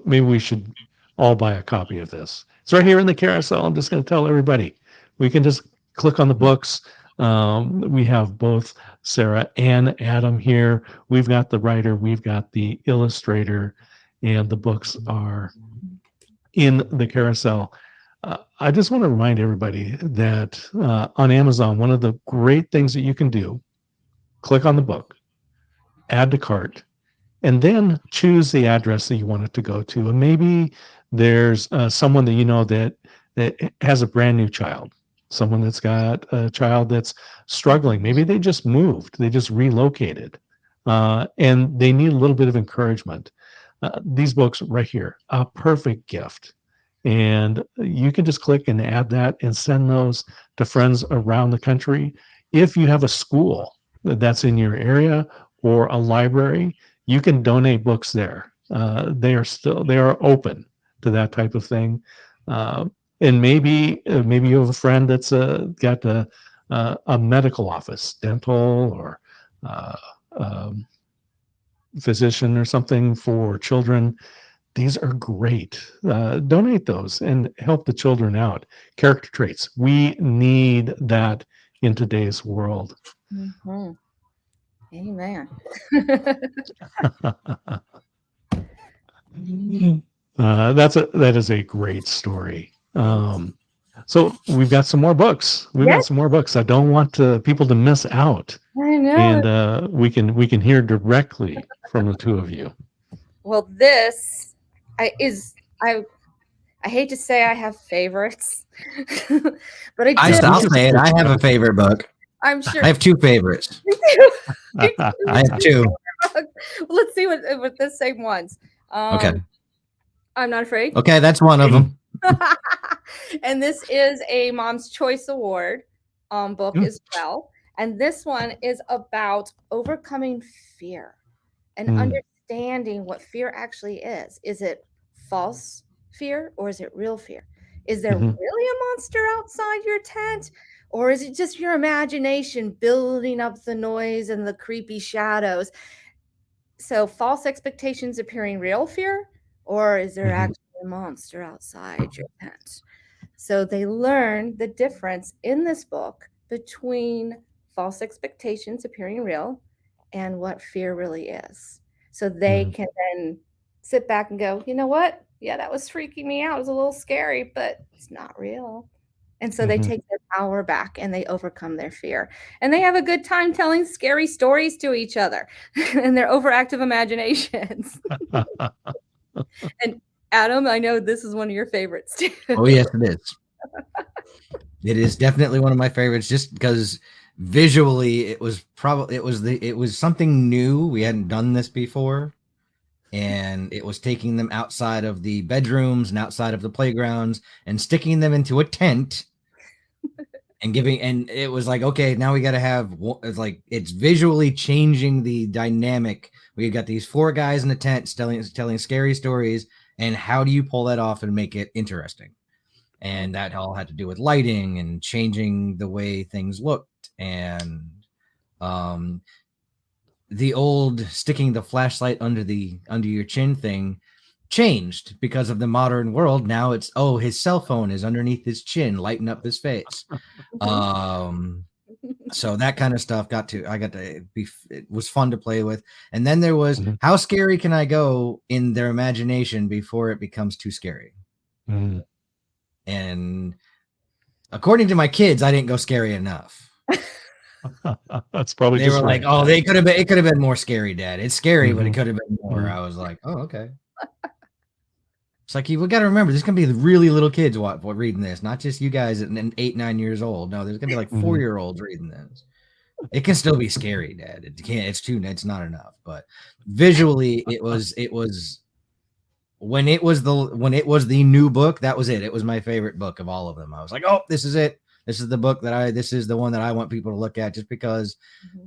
maybe we should all buy a copy of this. It's right here in the carousel. I'm just going to tell everybody. We can just click on the books. We have both Sarah and Adam here. We've got the writer, we've got the illustrator, and the books are in the carousel. I just want to remind everybody that on Amazon, one of the great things that you can do, click on the book, add to cart, and then choose the address that you want it to go to. And maybe there's someone that you know that has a brand new child, someone that's got a child that's struggling. Maybe they just moved, they just relocated, and they need a little bit of encouragement. These books right here, a perfect gift. And you can just click and add that and send those to friends around the country. If you have a school that's in your area or a library, you can donate books there. They are open to that type of thing. And maybe you have a friend that's got a medical office, dental or uh, um, physician or something for children. These are great. Donate those and help the children out. Character traits. We need that in today's world. Mhm. Amen. That is a great story. So we've got some more books. We've got Yes, some more books. I don't want people to miss out, I know. and we can hear directly from the two of you. Well, this I I hate to say I have favorites, but I do. I'll These are say it. good I have stuff. a favorite book. I'm sure I have two favorites. you do. You I have two. do. Let's see what the same ones. Okay. I'm not afraid. Okay, that's one of them. And this is a Mom's Choice Award book Mm, as well. And this one is about overcoming fear and mm, understanding what fear actually is. Is it false fear or is it real fear? Is there mhm, really a monster outside your tent? Or is it just your imagination building up the noise and the creepy shadows? So, false expectations appearing real fear, or is there mhm, actually a monster outside your tent? So, they learn the difference in this book between false expectations appearing real and what fear really is. So, they mhm, can then sit back and go, you know what? Yeah, that was freaking me out. It was a little scary, but it's not real. And so they mhm. take their power back and they overcome their fear. And they have a good time telling scary stories to each other and their overactive imaginations. And Adam, I know this is one of your favorites too. Oh yes, it is. It is definitely one of my favorites, just because visually it was something new. We hadn't done this before, and it was taking them outside of the bedrooms and outside of the playgrounds and sticking them into a tent and it was like, okay, now we got to have it's like it's visually changing the dynamic. We got these four guys in the tent telling scary stories, and how do you pull that off and make it interesting? And that all had to do with lighting and changing the way things looked, and um the old sticking the flashlight under your chin thing changed because of the modern world. Now it's, oh, his cell phone is underneath his chin lighting up his face. Mhm. So that kind of stuff it was fun to play with. And then there was, Mhm, how scary can I go in their imagination before it becomes too scary? mhm. And according to my kids, I didn't go scary enough. That's probably They just were like, right "Oh, then. it could have been more scary, Dad. It's scary, but it Mhm, could have been more." mhm, I was like, "Oh, okay." It's like, we got to remember, there's gonna be really little kids reading this, not just you guys at 8, 9 years old. No, there's gonna be like mhm, 4-year-olds reading this. It can still be scary, Dad. It can't. It's not enough. But visually, it was when it was the new book. That was it. It was my favorite book of all of them. I was like, oh, this is it. This is the book this is the one that I want people to look at, just because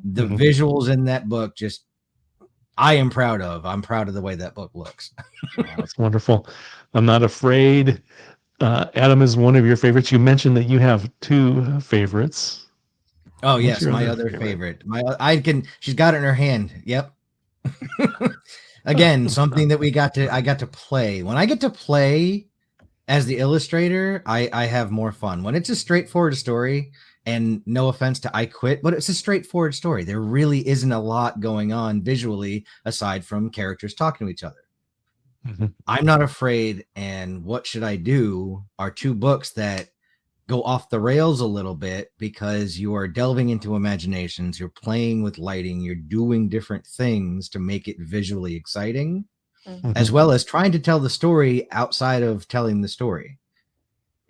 the mhm. visuals in that book just I am proud of. I'm proud of the way that book looks. Oh, that's wonderful. I'm not afraid Adam is one of your favorites. You mentioned that you have two favorites. Oh What's yes, your my other other favorite? favorite. I can. She's got it in her hand. Yep. Again, something that I got to play. When I get to play as the illustrator, I have more fun. When it's a straightforward story, and no offense to I Quit, but it's a straightforward story. There really isn't a lot going on visually aside from characters talking to each other. Mhm. I'm Not Afraid and What Should I Do are two books that go off the rails a little bit because you are delving into imaginations, you're playing with lighting, you're doing different things to make it visually exciting, as Mhm. well as trying to tell the story outside of telling the story.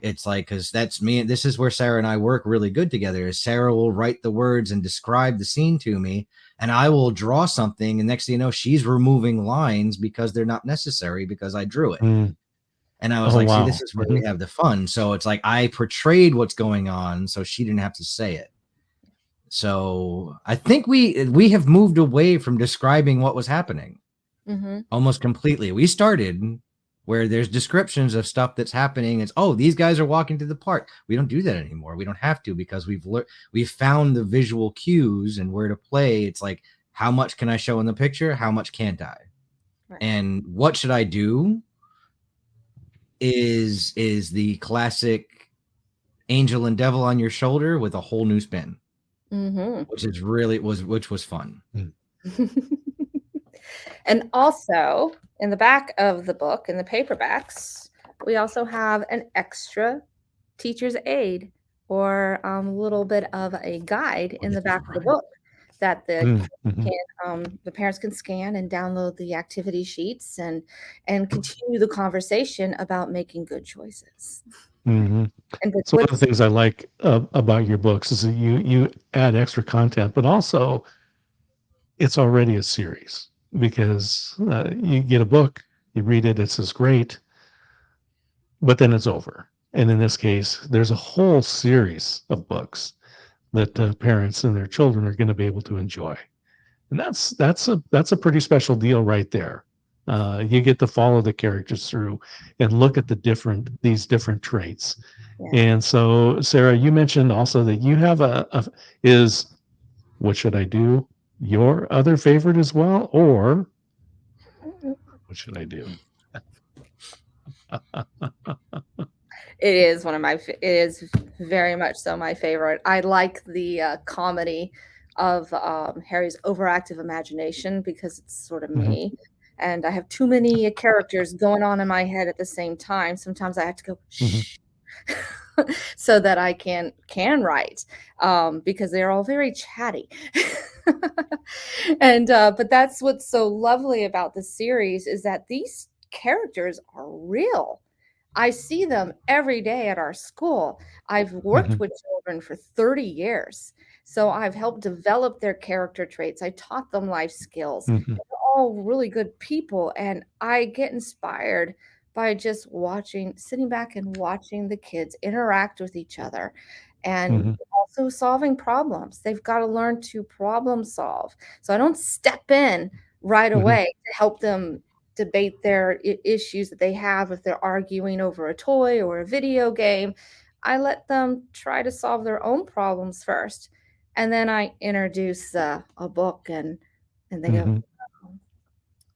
It's like, because that's me. This is where Sarah and I work really good together. Is Sarah will write the words and describe the scene to me, and I will draw something. And next thing you know, she's removing lines because they're not necessary because I drew it. Mm. And I was Oh like, see, wow. this is where we Mhm. have the fun. So it's like I portrayed what's going on, so she didn't have to say it. So I think we have moved away from describing what was happening Mm-hmm. almost completely. We started where there's descriptions of stuff that's happening. It's, oh, these guys are walking to the park. We don't do that anymore. We don't have to because we've found the visual cues and where to play. It's like, how much can I show in the picture? How much can't I? Right. And What Should I Do is the classic angel and devil on your shoulder with a whole new spin, Mm-hmm. which was fun. Mm. And also, in the back of the book, in the paperbacks, we also have an extra teacher's aid or a little bit of a guide in the back of the Right. book that Mm. Mhm. the parents can scan and download the activity sheets and continue the conversation about making good choices. Mhm. And with So one of what's the things I like about your books is that you add extra content, but also it's already a series because you get a book, you read it, it says great, but then it's over. And in this case, there's a whole series of books that parents and their children are going to be able to enjoy, and that's a pretty special deal right there. You get to follow the characters through and look at these different traits. yeah. And so, Sarah, you mentioned also that you have a is What Should I Do your other favorite as well, or what should I do? It is one of my. It is very much so my favorite. I like the comedy of Harry's overactive imagination because it's sort of Mhm. me, and I have too many characters going on in my head at the same time. Sometimes I have to go Mhm. shh, so that I can write because they're all very chatty. And but that's what's so lovely about the series is that these characters are real. I see them every day at our school. I've worked Mhm. with children for 30 years. So I've helped develop their character traits. I taught them life skills. Mhm. They're all really good people. And I get inspired by just watching, sitting back and watching the kids interact with each other and Mhm. also solving problems. They've got to learn to problem solve. So I don't step in right Mhm. away to help them debate their issues that they have if they're arguing over a toy or a video game. I let them try to solve their own problems first, and then I introduce a book, and they go, Mhm. "Oh,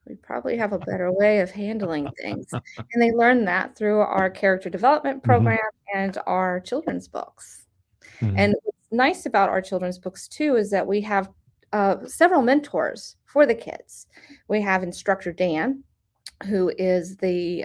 we probably have a better way of handling things," and they learn that through our character development Mhm. program and our children's books. Mhm. And what's nice about our children's books too is that we have several mentors for the kids. We have instructor Dan, who is the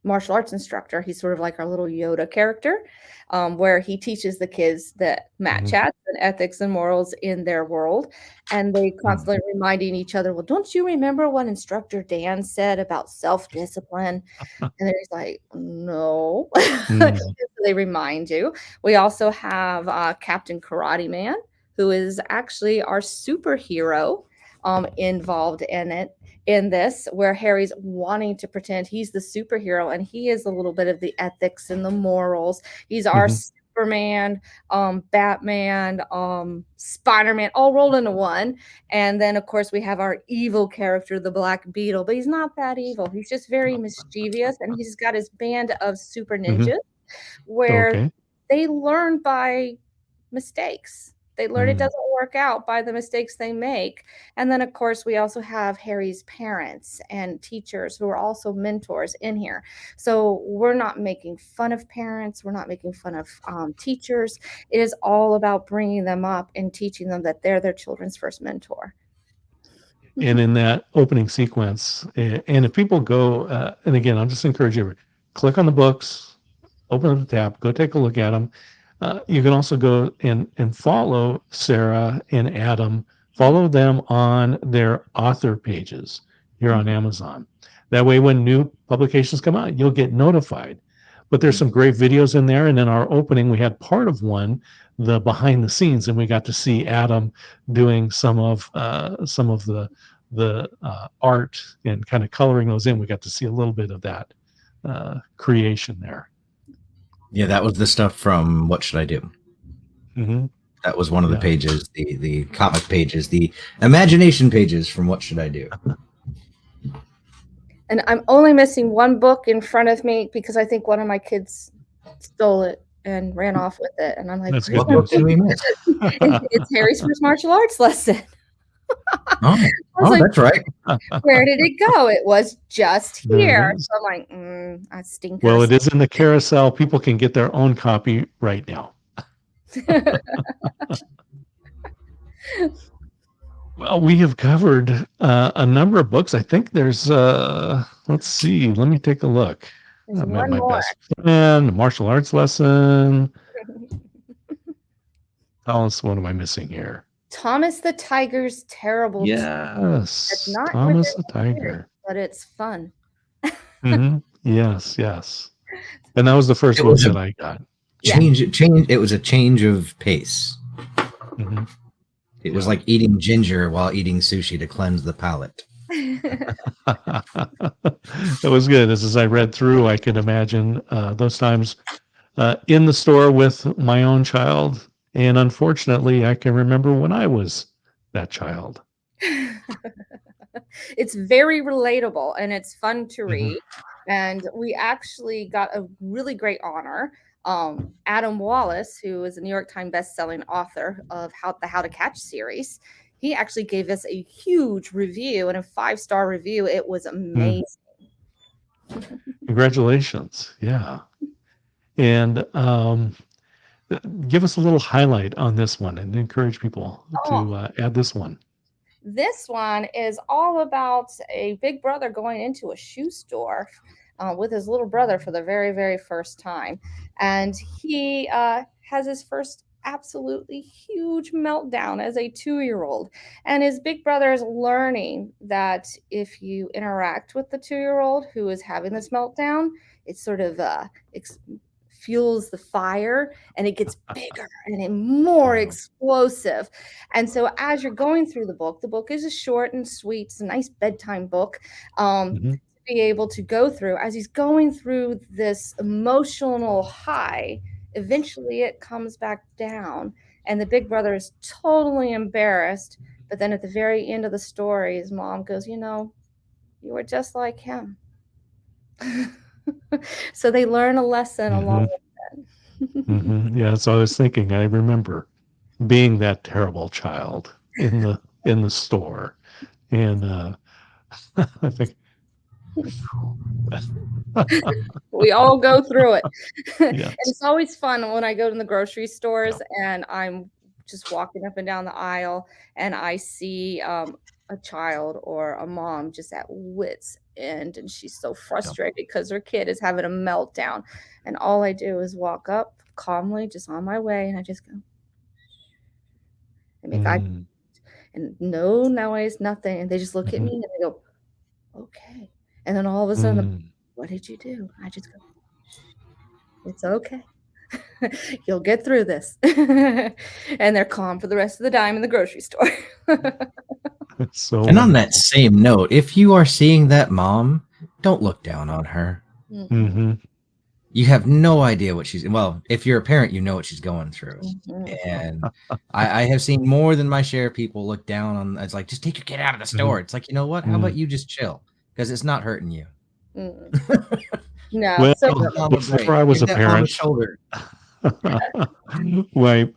martial arts instructor. He's sort of like our little Yoda character, where he teaches the kids that mat Mhm. chats and ethics and morals in their world. And they Mhm. constantly reminding each other, well, don't you remember what instructor Dan said about self discipline? And then he's like, no. Mhm. So they remind you. We also have Captain Karate Man, who is actually our superhero involved in it in this, where Harry's wanting to pretend he's the superhero and he is a little bit of the ethics and the morals. He's our Mhm. Superman, Batman, Spider-Man, all rolled into one. And then, of course, we have our evil character, the Black Beetle, but he's not that evil. He's just very mischievous, and he's got his band of super ninjas where Okay. they learn by mistakes. They learn it doesn't work out by the mistakes they make. And then, of course, we also have Harry's parents and teachers who are also mentors in here. So we're not making fun of parents. We're not making fun of teachers. It is all about bringing them up and teaching them that they're their children's first mentor. And in that opening sequence, and if people go, and again, I'll just encourage you, click on the books, open up the tab, go take a look at them. You can also go and follow Sarah and Adam, follow them on their author pages here on Amazon. That way, when new publications come out, you'll get notified. But there's some great videos in there. And in our opening, we had part of one, the behind the scenes, and we got to see Adam doing some of the art and kind of coloring those in. We got to see a little bit of that creation there. Yeah, that was the stuff from What Should I Do? Mm-hmm. That was one of the pages, the comic pages, the imagination pages from What Should I Do? And I'm only missing one book in front of me because I think one of my kids stole it and ran off with it. And I'm like, That's What book did we miss? it's Harry's first martial arts lesson. Oh, like, that's right. Where did it go? It was just here. So I'm like, I stink. Well, it is in the carousel. People can get their own copy right now. Well, we have covered a number of books. I think there's, let's see, let me take a look. One my more. best friend, martial arts lesson. Alice, what am I missing here? Thomas the Tiger's Terrible. Yes, It's not Thomas the Tiger. But it's fun. Yes, yes. And that was the first book that I got. Change. It was a change of pace. Mm-hmm. It was like eating ginger while eating sushi to cleanse the palate. That was good. As I read through, I could imagine those times in the store with my own child. And unfortunately, I can remember when I was that child. It's very relatable and it's fun to read. And we actually got a really great honor. Adam Wallace, who is a New York Times bestselling author of the How to Catch series, he actually gave us a huge review and a 5-star review. It was amazing. Congratulations. Yeah. And give us a little highlight on this one and encourage people to add this one. This one is all about a big brother going into a shoe store with his little brother for the very, very first time. And he has his first absolutely huge meltdown as a 2-year-old. And his big brother is learning that if you interact with the 2-year-old who is having this meltdown, it sort of fuels the fire and it gets bigger and more explosive. And so as you're going through the book is a short and sweet, it's a nice bedtime book to be able to go through. As he's going through this emotional high, eventually it comes back down and the big brother is totally embarrassed. But then at the very end of the story, his mom goes, you were just like him. So they learn a lesson along with that. Yeah, so I was thinking, I remember being that terrible child in the store. And I think we all go through it. Yes. And it's always fun when I go to the grocery stores and I'm just walking up and down the aisle and I see a child or a mom just at wit's end and she's so frustrated because her kid is having a meltdown. And all I do is walk up calmly just on my way and I just go and make eye and no noise, nothing. And they just look at me and they go, okay. And then all of a sudden, what did you do? I just go, it's okay. You'll get through this. And they're calm for the rest of the time in the grocery store. And on that same note, if you are seeing that mom, don't look down on her. you have no idea what she's, well, if you're a parent, you know what she's going through. Mhm. And I have seen more than my share of people look down on, it's like, just take your kid out of the store. It's like, you know what? How about you just chill? Because it's not hurting you. Mm. No, Well, so Give that mom a break. before I was Give a that mom a parent, shoulder.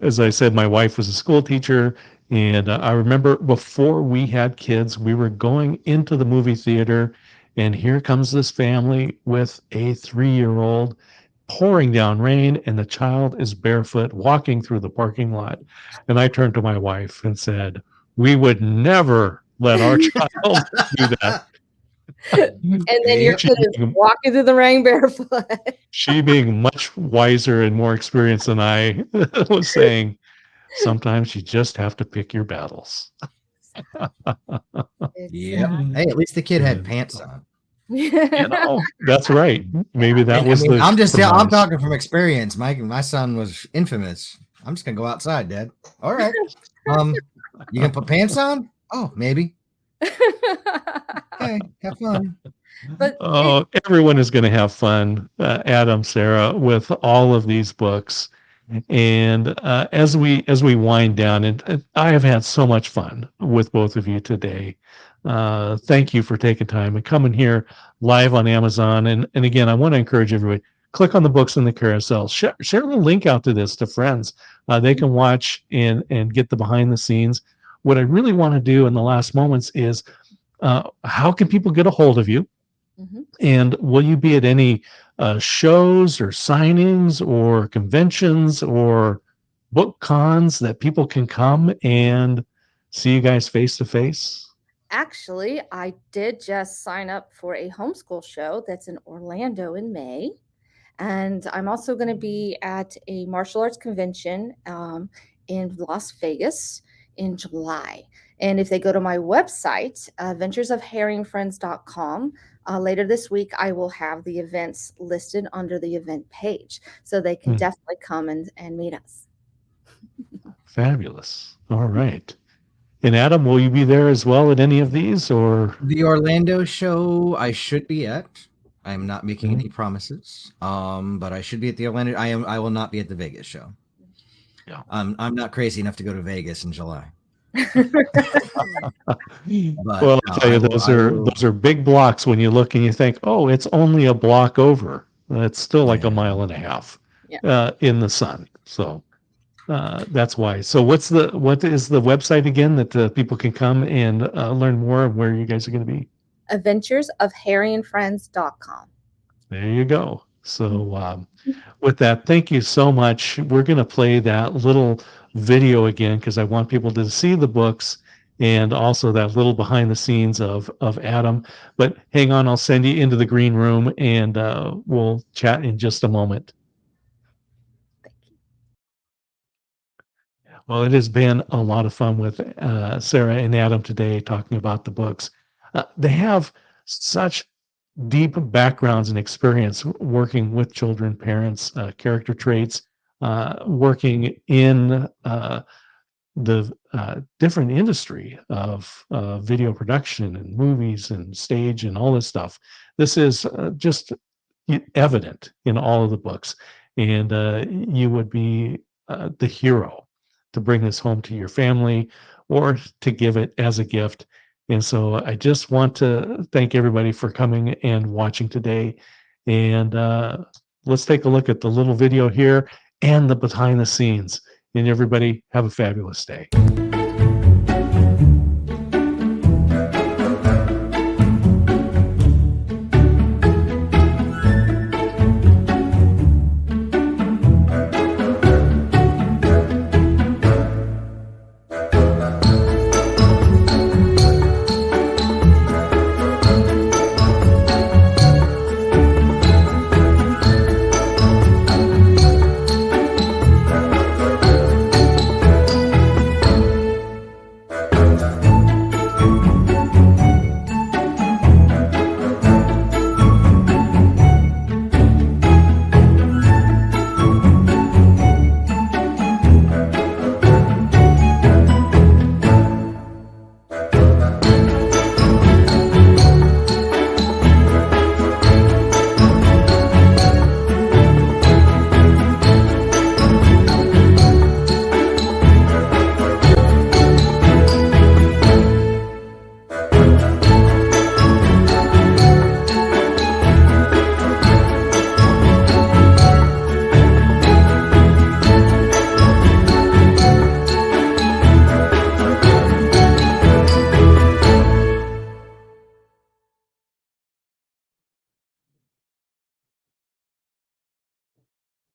as I said, my wife was a school teacher, and I remember before we had kids, we were going into the movie theater, and here comes this family with a 3-year-old, pouring down rain, and the child is barefoot walking through the parking lot. And I turned to my wife and said, "We would never let our child do that." and then your Yep. She kid is being, walking through the rain barefoot. she being much wiser and more experienced than I was saying, sometimes you just have to pick your battles. Yep. Exactly. Hey, at least the kid had And, pants on. that's right. Maybe that And I was mean, the I'm compromise. talking from experience. My son was infamous. I'm just gonna go outside, Dad. All right. You gonna put pants on? Oh, maybe. Okay, have fun. But Oh, everyone is going to have fun, Adam, Sarah, with all of these books. And as we wind down, and I have had so much fun with both of you today. Thank you for taking time and coming here live on Amazon. And again, I want to encourage everybody, click on the books in the carousel. Share the link out to this to friends. They can watch and get the behind the scenes. What I really want to do in the last moments is, how can people get a hold of you? Mhm. And will you be at any shows or signings or conventions or book cons that people can come and see you guys face to face? Actually, I did just sign up for a homeschool show that's in Orlando in May. And I'm also going to be at a martial arts convention in Las Vegas in July. And if they go to my website, venturesofharryandfriends.com, later this week, I will have the events listed under the event page. So they can Hmm, definitely come and meet us. fabulous. All right. And Adam, will you be there as well at any of these or? The Orlando show I should be at. I'm not making Mhm. any promises. But I should be at the Orlando. I will not be at the Vegas show. Yeah. I'm not crazy enough to go to Vegas in July. But Well, no, I'll tell you, I will. those are big blocks when you look and you think, oh, it's only a block over. It's still like a Yeah. mile and a half Yeah. in the sun. So that's why. So what is the website again that people can come and learn more of where you guys are going to be? Adventuresofharryandfriends.com. There you go. So with that, thank you so much. We're going to play that little video again because I want people to see the books and also that little behind the scenes of Adam. But hang on, I'll send you into the green room and we'll chat in just a moment. Well, it has been a lot of fun with Sarah and Adam today talking about the books. They have such deep backgrounds and experience working with children, parents, character traits, working in the different industry of video production and movies and stage and all this stuff. This is just evident in all of the books. And you would be the hero to bring this home to your family or to give it as a gift. And so I just want to thank everybody for coming and watching today. And let's take a look at the little video here and the behind the scenes. And everybody have a fabulous day.